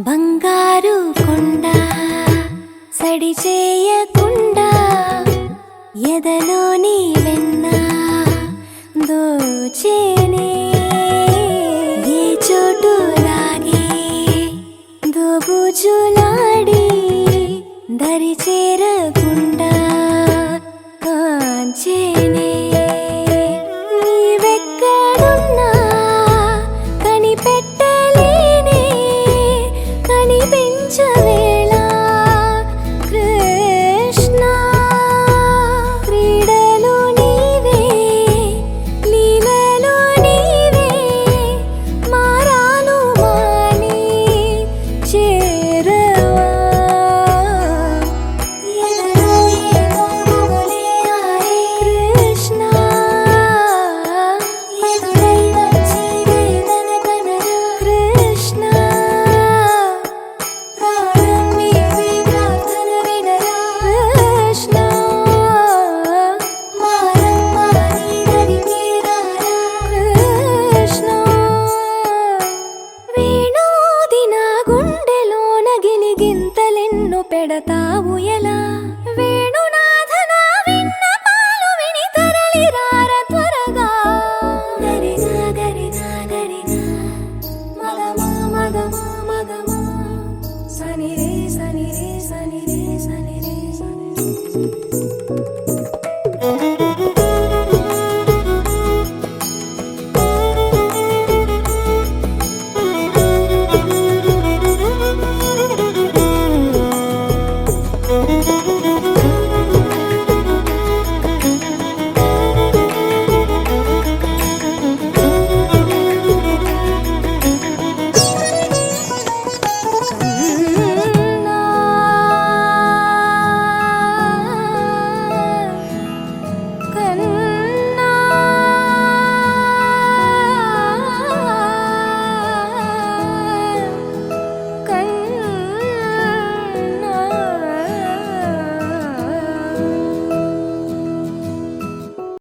బంగారు కొండ సడి చేయకుండా ఎదలోని వెన్న దోచేనే ఏ చోటు లాగే దోబుజులాడి దరి చేరకుండా కాంచేనే నీవెక్కడున్నా కనిపెట్టలేనే కనిపించవేళ కృష్ణ క్రీడలు నీవే లీలలు నీవే మారాను మాని చేరవా ఎదలో ఏదో మొగలే ఆడే కృష్ణ ఎదురై వచ్చి వేదన కనరా కృష్ణ ప్రాణం నీవే ప్రార్థన వినరా కృష్ణ మారమ్మా నీ దరికి రారా కృష్ణ వేణోది నా గుండెలోన గిలిగింతలెన్ను పెడతావు ఎలా వేణునాథ నా విన్నపాలు విని తరలిరార త్వరగా గరిజా గరిజా గరిజా మగమా మగమా మగమా సని రే సని రే సని రే సని రే సని రే